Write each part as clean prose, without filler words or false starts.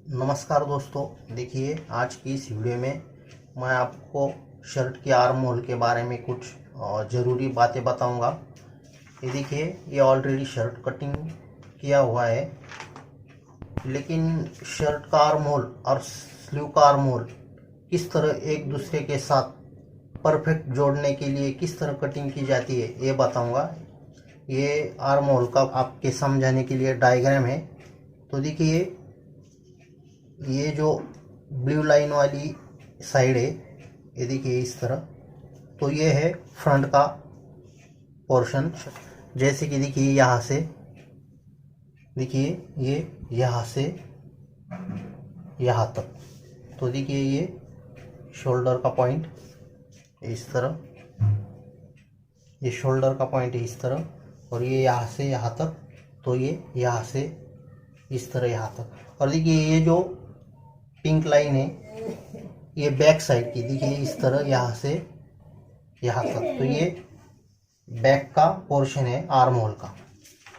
नमस्कार दोस्तों, देखिए आज की इस वीडियो में मैं आपको शर्ट के आर्म होल के बारे में कुछ ज़रूरी बातें बताऊंगा। ये देखिए, ये ऑलरेडी शर्ट कटिंग किया हुआ है, लेकिन शर्ट का आर्म होल और स्लीव का आर्म होल किस तरह एक दूसरे के साथ परफेक्ट जोड़ने के लिए किस तरह कटिंग की जाती है ये बताऊंगा। ये आर्म होल का आपके समझाने के लिए डायग्राम है। तो देखिए, ये जो ब्लू लाइन वाली साइड है, ये देखिए इस तरह, तो ये है फ्रंट का पोर्शन। जैसे कि देखिए यहाँ से, देखिए ये यहाँ से यहाँ तक, तो देखिए ये शोल्डर का पॉइंट इस तरह, ये शोल्डर का पॉइंट है इस तरह, और ये यहाँ से यहाँ तक, तो ये यहाँ से इस तरह यहाँ तक। और देखिए ये जो पिंक लाइन है, ये बैक साइड की, देखिए इस तरह यहाँ से यहाँ तक, तो ये बैक का पोर्शन है आर्म होल का।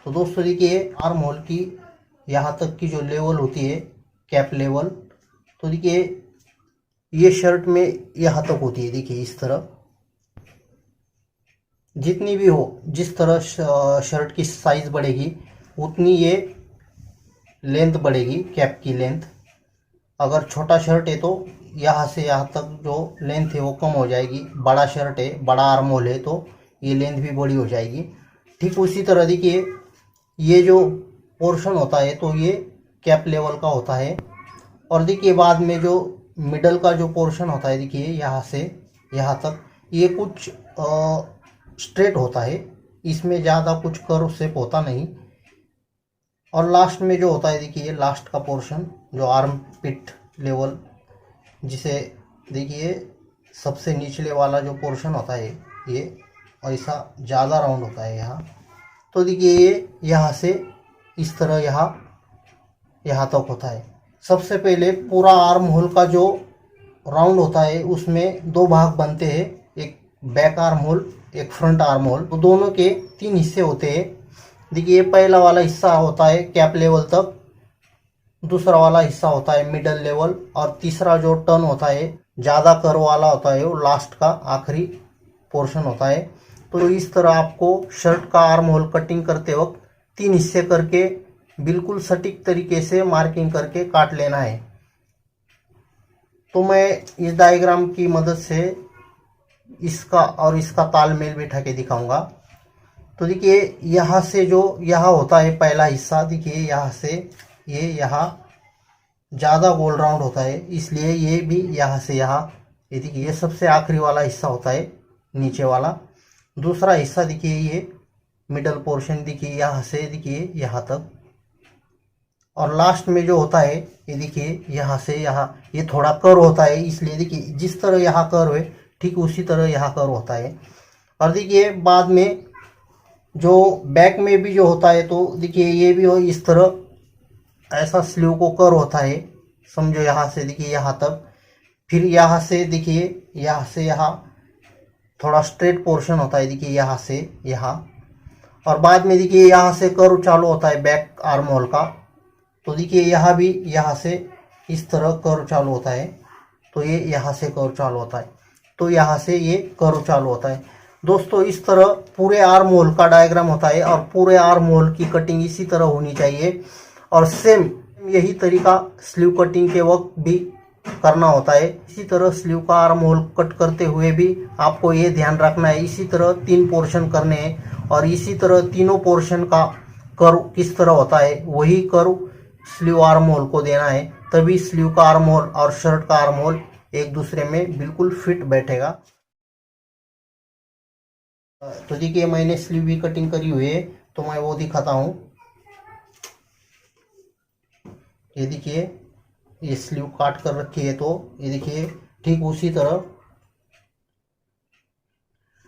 तो दोस्तों देखिए, आर्म होल की यहाँ तक की जो लेवल होती है, कैप लेवल, तो देखिए ये शर्ट में यहाँ तक होती है। देखिए इस तरह, जितनी भी हो, जिस तरह शर्ट की साइज बढ़ेगी उतनी ये लेंथ बढ़ेगी, कैप की लेंथ। अगर छोटा शर्ट है तो यहाँ से यहाँ तक जो लेंथ है वो कम हो जाएगी। बड़ा शर्ट है, बड़ा आर्म होल है, तो ये लेंथ भी बड़ी हो जाएगी। ठीक उसी तरह देखिए, ये जो पोर्शन होता है तो ये कैप लेवल का होता है। और देखिए बाद में जो मिडल का जो पोर्शन होता है, देखिए यहाँ से यहाँ तक, ये कुछ स्ट्रेट होता है, इसमें ज़्यादा कुछ कर्व शेप होता नहीं। और लास्ट में जो होता है, देखिए लास्ट का पोर्शन जो आर्म पिट लेवल, जिसे देखिए सबसे निचले वाला जो पोर्शन होता है, ये ऐसा ज़्यादा राउंड होता है यहाँ। तो देखिए ये यहाँ से इस तरह यहाँ तक होता है। सबसे पहले पूरा आर्म होल का जो राउंड होता है उसमें दो भाग बनते हैं, एक बैक आर्म होल, एक फ्रंट आर्म होल। तो दोनों के 3 हिस्से होते हैं। देखिए पहला वाला हिस्सा होता है कैप लेवल तक, दूसरा वाला हिस्सा होता है मिडल लेवल, और तीसरा जो टर्न होता है ज़्यादा कर्व वाला होता है वो लास्ट का आखिरी पोर्शन होता है। तो इस तरह आपको शर्ट का आर्म होल कटिंग करते वक्त 3 हिस्से करके बिल्कुल सटीक तरीके से मार्किंग करके काट लेना है। तो मैं इस डायग्राम की मदद से इसका और इसका तालमेल बिठा के दिखाऊंगा। तो देखिए यहाँ से जो यहाँ होता है पहला हिस्सा, देखिए यहाँ से ये यहाँ ज़्यादा गोल राउंड होता है, इसलिए ये भी यहाँ से यहाँ, ये देखिए ये सबसे आखिरी वाला हिस्सा होता है नीचे वाला। दूसरा हिस्सा देखिए ये मिडल पोर्शन, देखिए यहाँ से देखिए यहाँ तक। और लास्ट में जो होता है ये देखिए यहाँ से यहाँ, ये थोड़ा कर्व होता है, इसलिए देखिए जिस तरह यहाँ कर्व है ठीक उसी तरह यहाँ कर्व होता है। और देखिए बाद में जो बैक में भी जो होता है, तो देखिए ये भी हो इस तरह, ऐसा स्लीव को कर्व होता है, समझो यहाँ से देखिए यहाँ तक। फिर यहाँ से देखिए यहाँ से यहाँ थोड़ा स्ट्रेट पोर्शन होता है, देखिए यहाँ से यहाँ। और बाद में देखिए यहाँ से कर्व चालू होता है बैक आर्म होल का, तो देखिए यहाँ भी यहाँ से इस तरह कर्व चालू होता है, तो ये यहाँ से कर्व चालू होता है, तो यहाँ से ये कर्व चालू होता है। दोस्तों इस तरह पूरे आर्म होल का डायग्राम होता है, और पूरे आर्म होल की कटिंग इसी तरह होनी चाहिए। और सेम यही तरीका स्लीव कटिंग के वक्त भी करना होता है। इसी तरह स्लीव का आर्म होल कट करते हुए भी आपको ये ध्यान रखना है, इसी तरह 3 पोर्शन करने हैं, और इसी तरह तीनों पोर्शन का कर्व किस तरह होता है वही कर्व स्लीव आर्म होल को देना है, तभी स्लीव का आर्म होल और शर्ट का आर्म होल एक दूसरे में बिल्कुल फिट बैठेगा। तो देखिए मैंने स्लीव भी कटिंग करी हुई है, तो मैं वो दिखाता हूँ। ये देखिए ये स्लीव काट कर रखी है, तो ये देखिए ठीक उसी तरह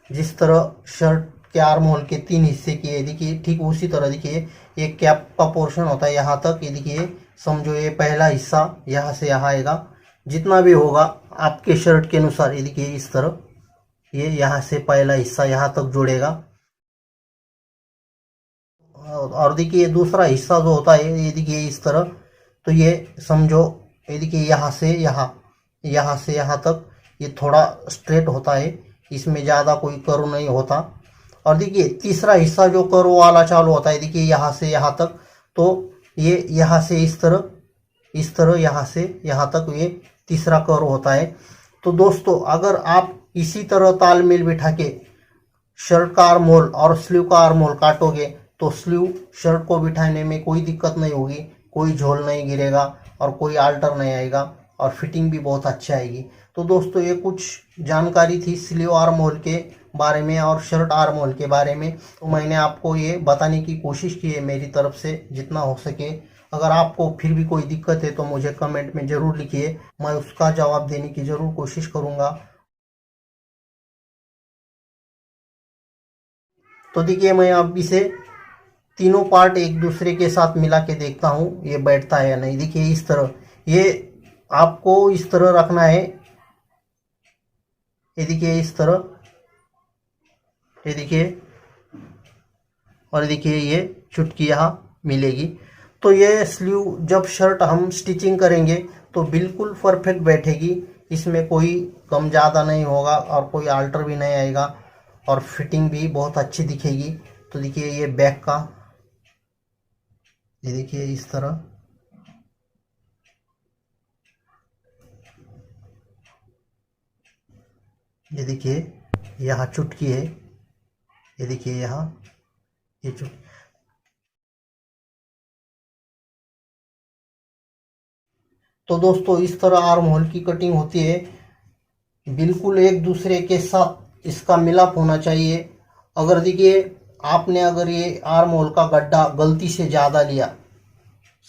जिस तरह शर्ट के आर्म होल के 3 हिस्से किए, देखिए ठीक उसी तरह देखिए एक कैप का पोर्शन होता है यहाँ तक। ये देखिए समझो ये पहला हिस्सा यहाँ से यहाँ आएगा, जितना भी होगा आपके शर्ट के अनुसार। ये देखिए इस तरह ये यहाँ से पहला हिस्सा यहाँ तक जुड़ेगा, और देखिए दूसरा हिस्सा जो होता है ये देखिए इस तरह, तो ये समझो, ये देखिए यहाँ से यहाँ तक ये थोड़ा स्ट्रेट होता है, इसमें ज़्यादा कोई कर्व नहीं होता। और देखिए तीसरा हिस्सा जो कर्व वाला चालू होता है, देखिए यहाँ से यहाँ तक, तो ये यहाँ से इस तरह यहाँ से यहाँ तक ये तीसरा कर्व होता है। तो दोस्तों अगर आप इसी तरह तालमेल बिठा के शर्ट का आर्म होल और स्लीव का आर्म होल काटोगे तो स्लीव शर्ट को बिठाने में कोई दिक्कत नहीं होगी, कोई झोल नहीं गिरेगा और कोई आल्टर नहीं आएगा और फिटिंग भी बहुत अच्छी आएगी। तो दोस्तों ये कुछ जानकारी थी स्लीव आर्म होल के बारे में और शर्ट आर्म होल के बारे में। तो मैंने आपको ये बताने की कोशिश की है मेरी तरफ से जितना हो सके। अगर आपको फिर भी कोई दिक्कत है तो मुझे कमेंट में ज़रूर लिखिए, मैं उसका जवाब देने की ज़रूर कोशिश करूँगा। तो देखिए मैं अब इसे तीनों पार्ट एक दूसरे के साथ मिला के देखता हूँ ये बैठता है या नहीं। देखिए इस तरह, ये आपको इस तरह रखना है, ये देखिए इस तरह, ये देखिए, और देखिए ये चुटकी यहाँ मिलेगी। तो ये स्लीव जब शर्ट हम स्टिचिंग करेंगे तो बिल्कुल परफेक्ट बैठेगी, इसमें कोई कम ज़्यादा नहीं होगा और कोई आल्टर भी नहीं आएगा और फिटिंग भी बहुत अच्छी दिखेगी। तो देखिए ये बैक का, ये देखिए इस तरह, ये देखिए यहाँ चुटकी है, ये देखिए यहाँ ये चुटकी। तो दोस्तों इस तरह आर्म होल की कटिंग होती है, बिल्कुल एक दूसरे के साथ इसका मिलाप होना चाहिए। अगर देखिए आपने अगर ये आर्म होल का गड्ढा गलती से ज़्यादा लिया,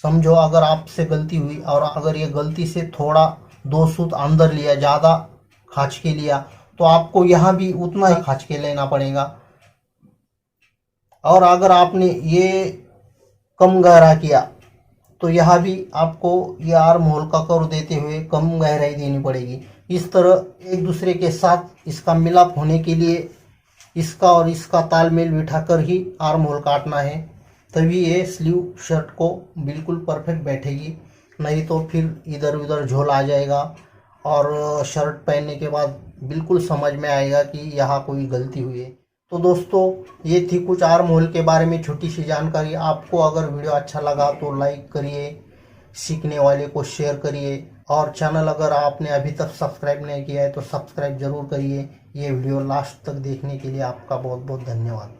समझो अगर आपसे गलती हुई और अगर ये गलती से थोड़ा 2 सूत अंदर लिया, ज़्यादा खाँच के लिया, तो आपको यहाँ भी उतना ही खाँच के लेना पड़ेगा। और अगर आपने ये कम गहरा किया तो यहाँ भी आपको ये आर्म होल का कर्व देते हुए कम गहराई देनी पड़ेगी। इस तरह एक दूसरे के साथ इसका मिलाप होने के लिए इसका और इसका तालमेल बिठाकर ही आर्म होल काटना है, तभी ये स्लीव शर्ट को बिल्कुल परफेक्ट बैठेगी। नहीं तो फिर इधर उधर झोल आ जाएगा और शर्ट पहनने के बाद बिल्कुल समझ में आएगा कि यहाँ कोई गलती हुई है। तो दोस्तों ये थी कुछ आर्म होल के बारे में छोटी सी जानकारी। आपको अगर वीडियो अच्छा लगा तो लाइक करिए, सीखने वाले को शेयर करिए और चैनल अगर आपने अभी तक सब्सक्राइब नहीं किया है तो सब्सक्राइब जरूर करिए। ये वीडियो लास्ट तक देखने के लिए आपका बहुत बहुत धन्यवाद।